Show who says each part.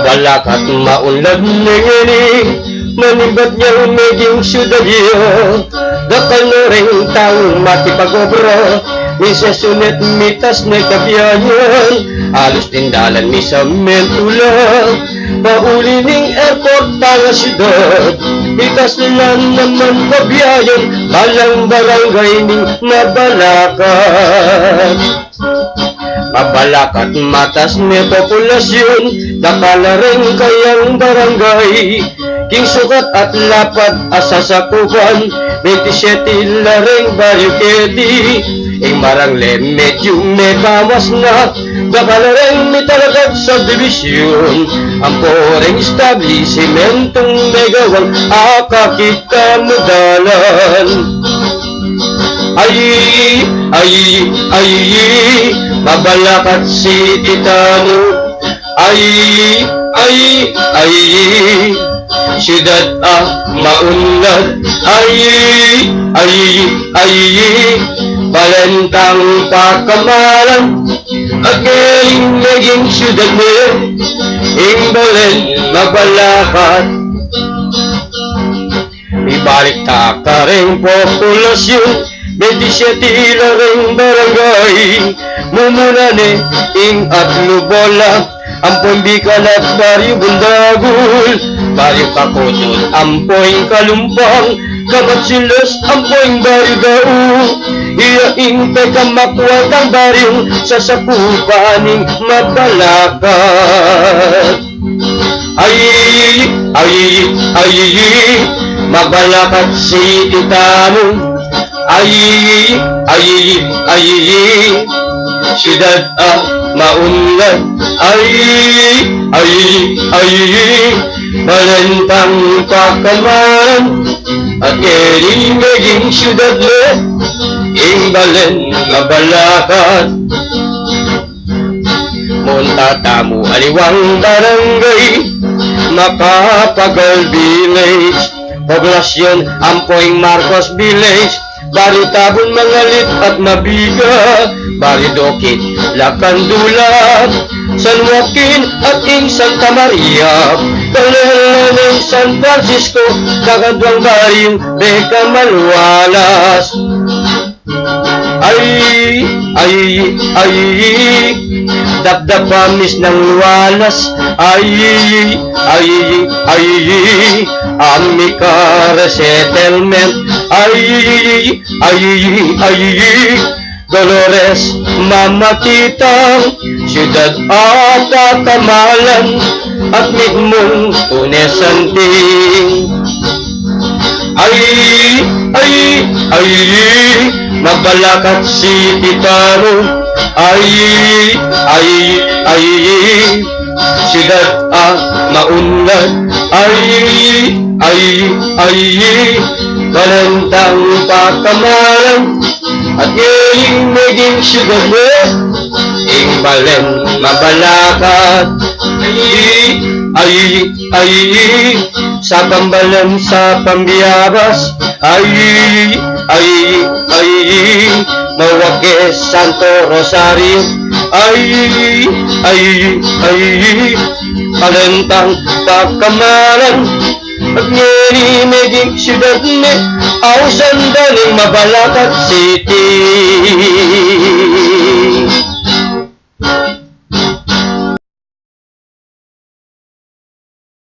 Speaker 1: mabalakat maunlad nengening manimbat niya umiging syudad iyo dakal na rin taong matipag-obra misa sunet mitas na kabiyayan alos tindalan misa mentulang pauli ning airport tanga syudad mitas nila naman kabiyayan balang barangay ning mabalakat mabalakat matas ni populasyon dakala rin kayang barangay king sukat at lapad asa sa kuban 27 la ring barikedi ing marangle medyo may bawas na dakala rin may talagad sa divisyon ang poreng establishmentong may gawang akakita modalan ay mabalakat si Titano ay syudad maunlad ay balentang pakamalan at ngayon naging syudad mo ing balen mabalakat ibalik ta ka rin populasyon 27 la ring barangay mumunane ing atlubola ampoy bikal at baryo bundagul baryo kakutol ampoy kalumpang kamatsilos ampoy baryo dao iya ing pagkamakwal kang baryong sasapupaning mabalakat ay mabalakat si Titano ay syudad maunlad ay balentang pakamalan at kering naging syudad mo ing balen mabalakat munta tamo aliwang barangay Macapagal Village poblasyon ampoing Marcos Village Baryo Tabon Mangalit at Mabiga Baryo Dokit Lacandulat San Joaquin at ing Santa Maria Kalalaning San Francisco Kakadwang baryong Beka Malualas ay dapdapamis ng luwalas ay Amica Resettlement ay Dolores Mamatitang syudad at Kamalan at Migmong Tunesanting ay mabalakat si Titano ay syudad maunlad ay balentang pakamalan at ngayon naging syudad mo ing balen mabalakat ay sa pambalan sa pambiyabas ay Mawakes Santo Rosario ay balentang pakamalan at ngayon naging syudad ni Ausan daling Mabalacat City.